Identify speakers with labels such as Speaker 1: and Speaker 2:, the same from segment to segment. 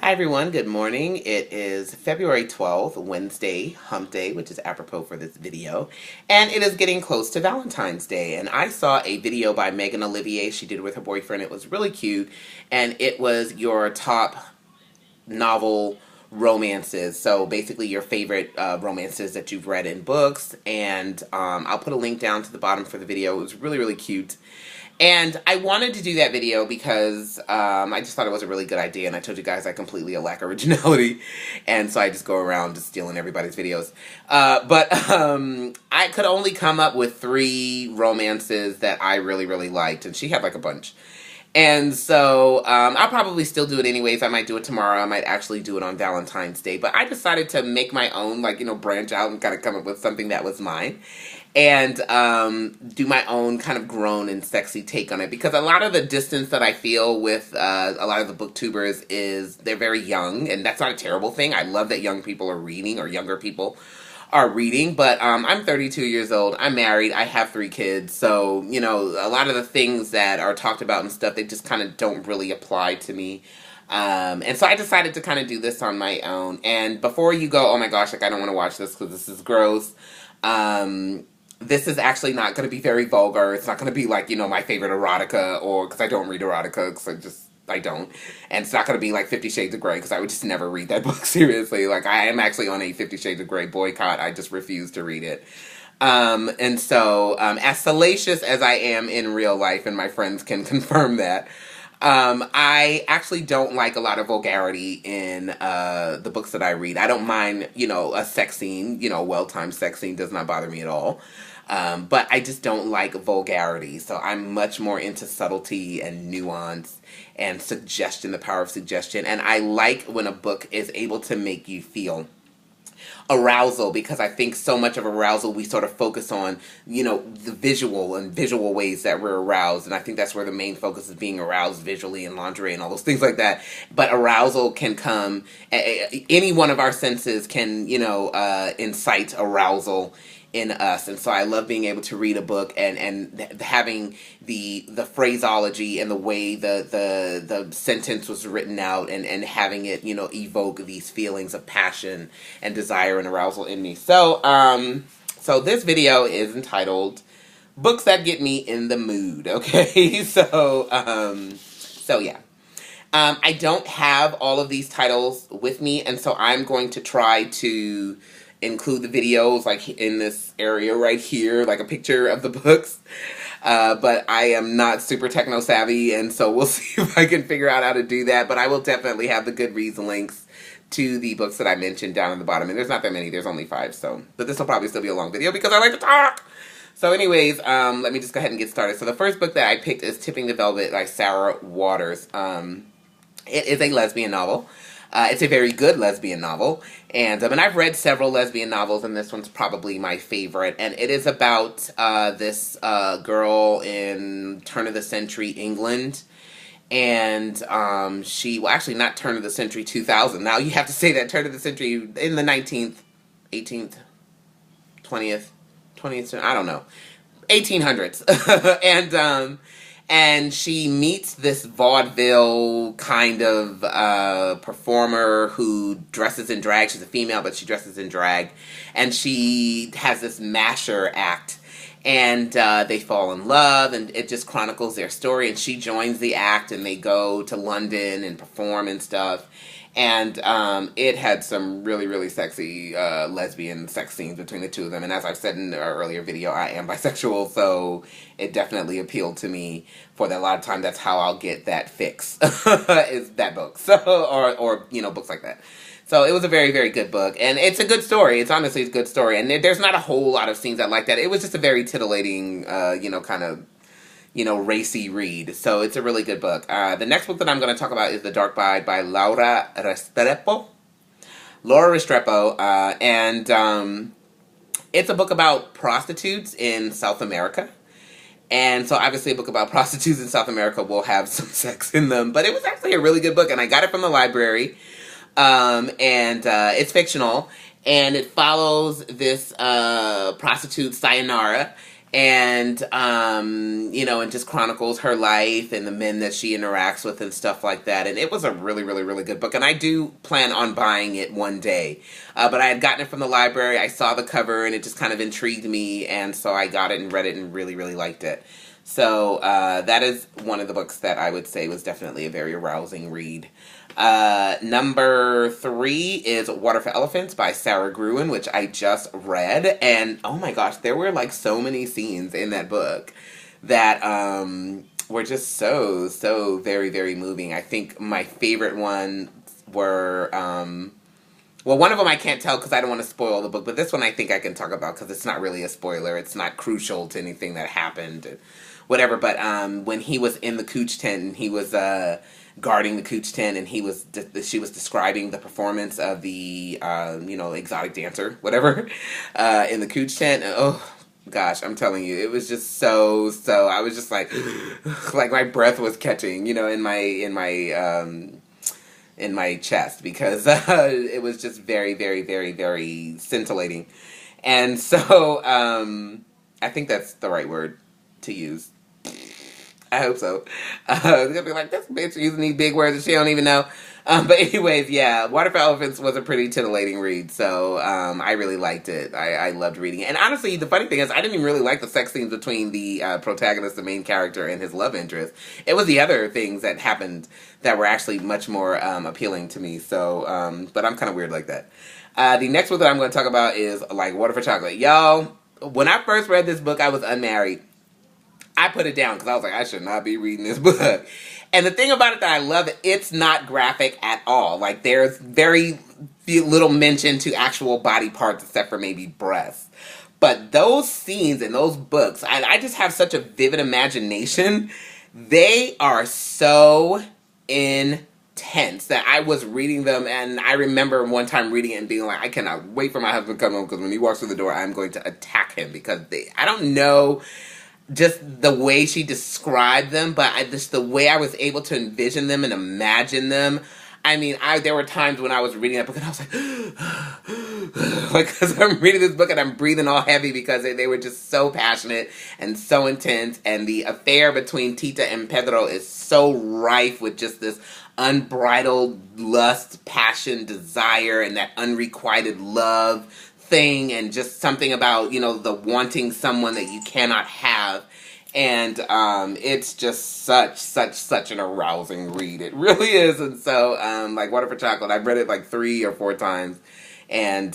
Speaker 1: Hi everyone, good morning. It is February 12th, Wednesday, hump day, which is apropos for this video. And it is getting close to Valentine's Day. And I saw a video by Megan Olivier she did with her boyfriend. It was really cute. And it was your top novel romances. So basically your favorite romances that you've read in books. And I'll put a link down to the bottom for the video. It was really, really cute. And I wanted to do that video because I just thought it was a really good idea, and I told you guys I completely lack originality, and so I just go around just stealing everybody's videos. But I could only come up with 3 romances that I really, really liked, and she had like a bunch. And so I'll probably still do it anyways. I might do it tomorrow. I might actually do it on Valentine's Day. But I decided to make my own, like, branch out and kind of come up with something that was mine. And do my own kind of grown and sexy take on it. Because a lot of the distance that I feel with a lot of the booktubers is they're very young. And that's not a terrible thing. I love that young people are reading, or younger people are reading. But I'm 32 years old. I'm married. I have 3 kids. So, a lot of the things that are talked about and stuff, they just kind of don't really apply to me. And so I decided to kind of do this on my own. And before you go, oh my gosh, like I don't want to watch this because this is gross. This is actually not going to be very vulgar. It's not going to be like, my favorite erotica, or because I don't read erotica, because I don't. And it's not going to be like 50 Shades of Grey, because I would just never read that book, seriously. Like, I am actually on a 50 Shades of Grey boycott. I just refuse to read it. And so, as salacious as I am in real life, and my friends can confirm that, I actually don't like a lot of vulgarity in the books that I read. I don't mind, a sex scene, well-timed sex scene does not bother me at all. But I just don't like vulgarity. So I'm much more into subtlety and nuance and suggestion, the power of suggestion. And I like when a book is able to make you feel arousal, because I think so much of arousal we sort of focus on, the visual ways that we're aroused, and I think that's where the main focus is, being aroused visually and lingerie and all those things like that. But arousal can come, any one of our senses can, incite arousal in us. And so I love being able to read a book and having the phraseology and the way the sentence was written out, and having it, evoke these feelings of passion and desire and arousal in me. So so this video is entitled Books That Get Me in the Mood. Okay, so yeah. I don't have all of these titles with me, and so I'm going to try to include the videos like in this area right here, like a picture of the books. But I am not super techno savvy, and so we'll see if I can figure out how to do that. But I will definitely have the Goodreads links to the books that I mentioned down at the bottom. And there's not that many, there's only 5. So, but this will probably still be a long video because I like to talk. So anyways, let me just go ahead and get started. So the first book that I picked is Tipping the Velvet by Sarah Waters. It is a lesbian novel. It's a very good lesbian novel, and I've read several lesbian novels, and this one's probably my favorite. And it is about this girl in turn-of-the-century England, and well, actually not turn-of-the-century 2000. Now you have to say that turn-of-the-century in the 19th, 18th, 20th, I don't know, 1800s, and she meets this vaudeville kind of performer who dresses in drag. She's a female, but she dresses in drag. And she has this masher act. And they fall in love, and it just chronicles their story. And she joins the act, and they go to London and perform and stuff. And it had some really, really sexy lesbian sex scenes between the two of them. And as I've said in our earlier video, I am bisexual, so it definitely appealed to me. For a lot of time, that's how I'll get that fix, is that book. So, or books like that. So it was a very, very good book. And it's a good story. It's honestly a good story. And there's not a whole lot of scenes that like that. It was just a very titillating, kind of, racy read. So it's a really good book. The next book that I'm going to talk about is The Dark Bride by Laura Restrepo. And it's a book about prostitutes in South America. And so obviously a book about prostitutes in South America will have some sex in them. But it was actually a really good book, and I got it from the library. And it's fictional. And it follows this prostitute, Sayonara. and and just chronicles her life and the men that she interacts with and stuff like that. And it was a really, really, really good book, and I do plan on buying it one day. But I had gotten it from the library. I saw the cover, and it just kind of intrigued me, and so I got it and read it and really, really liked it. So that is one of the books that I would say was definitely a very arousing read. Number 3 is Water for Elephants by Sarah Gruen, which I just read, and oh my gosh, there were like so many scenes in that book that were just so very, very moving. I think my favorite one were well, one of them I can't tell because I don't want to spoil the book, but this one I think I can talk about because it's not really a spoiler. It's not crucial to anything that happened, whatever. But when he was in the cooch tent and he was guarding the cooch tent, and she was describing the performance of the exotic dancer, whatever, in the cooch tent. And, oh gosh, I'm telling you, it was just so. I was just like my breath was catching, in my chest because it was just very, very, very, very scintillating. And so I think that's the right word to use. I hope so. They're gonna be like, this bitch using these big words that she don't even know. But anyways, yeah, Water for Elephants was a pretty titillating read, so I really liked it. I loved reading it. And honestly, the funny thing is, I didn't even really like the sex scenes between the protagonist, the main character, and his love interest. It was the other things that happened that were actually much more appealing to me. So, but I'm kind of weird like that. The next book that I'm going to talk about is like Water for Chocolate. Y'all, when I first read this book, I was unmarried. I put it down because I was like, I should not be reading this book. And the thing about it that I love, it's not graphic at all. Like, there's very little mention to actual body parts except for maybe breasts. But those scenes in those books, I just have such a vivid imagination. They are so intense that I was reading them, and I remember one time reading it and being like, I cannot wait for my husband to come home because when he walks through the door, I'm going to attack him because I don't know just the way she described them, but just the way I was able to envision them and imagine them. I mean, there were times when I was reading that book and I was like, because I'm reading this book and I'm breathing all heavy because they were just so passionate and so intense. And the affair between Tita and Pedro is so rife with just this unbridled lust, passion, desire, and that unrequited love thing, and just something about, the wanting someone that you cannot have. And it's just such an arousing read. It really is. And so, like Water for Chocolate, I've read it like 3 or 4 times. And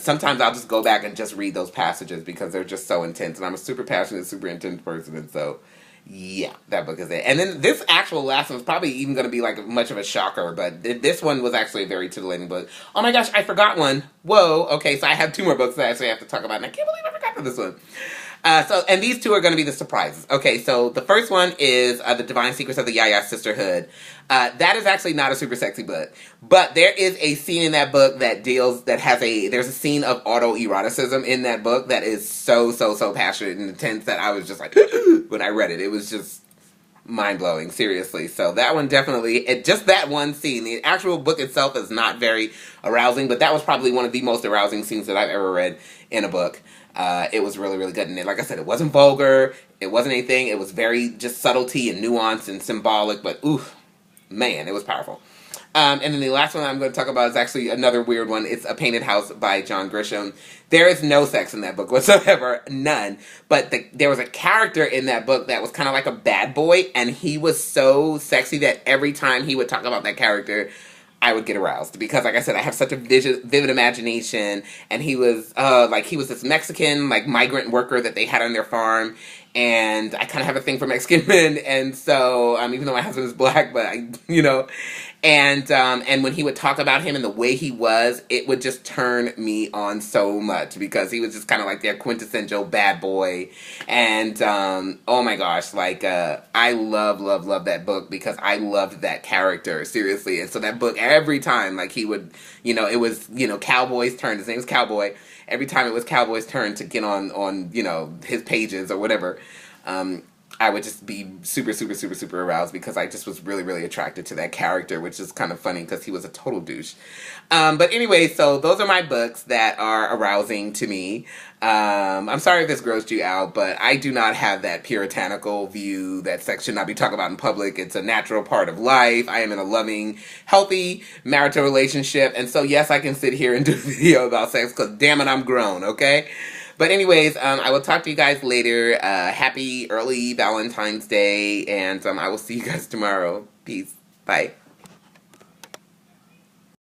Speaker 1: sometimes I'll just go back and just read those passages because they're just so intense. And I'm a super passionate, super intense person. And so, yeah, that book is it. And then this actual last one is probably even going to be like much of a shocker, but this one was actually a very titillating book. Oh my gosh, I forgot one. Whoa, okay, so I have 2 more books that I actually have to talk about, and I can't believe I forgot this one. And these 2 are going to be the surprises. Okay, so the first one is The Divine Secrets of the Yaya Sisterhood. That is actually not a super sexy book, but there is a scene in that book there's a scene of autoeroticism in that book that is so passionate and intense that I was just like, when I read it, it was just mind-blowing, seriously. So that one definitely, just that one scene, the actual book itself is not very arousing, but that was probably one of the most arousing scenes that I've ever read in a book. It was really, really good. And like I said, it wasn't vulgar. It wasn't anything. It was very just subtlety and nuance and symbolic. But, ooh, man, it was powerful. And then the last one I'm going to talk about is actually another weird one. It's A Painted House by John Grisham. There is no sex in that book whatsoever. None. But there was a character in that book that was kind of like a bad boy. And he was so sexy that every time he would talk about that character, I would get aroused because, like I said, I have such a vivid imagination, and he was this Mexican migrant worker that they had on their farm, and I kind of have a thing for Mexican men, and so even though my husband is black, but and when he would talk about him and the way he was, it would just turn me on so much because he was just kind of like their quintessential bad boy. And oh my gosh, I love that book because I loved that character, seriously. And so that book, every time he would, it was Cowboy's turn. His name was Cowboy. Every time it was Cowboy's turn to get on his pages or whatever. I would just be super, super, super, super aroused because I just was really, really attracted to that character, which is kind of funny because he was a total douche. But anyway, so those are my books that are arousing to me. I'm sorry if this grossed you out, but I do not have that puritanical view that sex should not be talked about in public. It's a natural part of life. I am in a loving, healthy marital relationship. And so, yes, I can sit here and do a video about sex because, damn it, I'm grown, okay? But anyways, I will talk to you guys later. Happy early Valentine's Day, and I will see you guys tomorrow. Peace. Bye.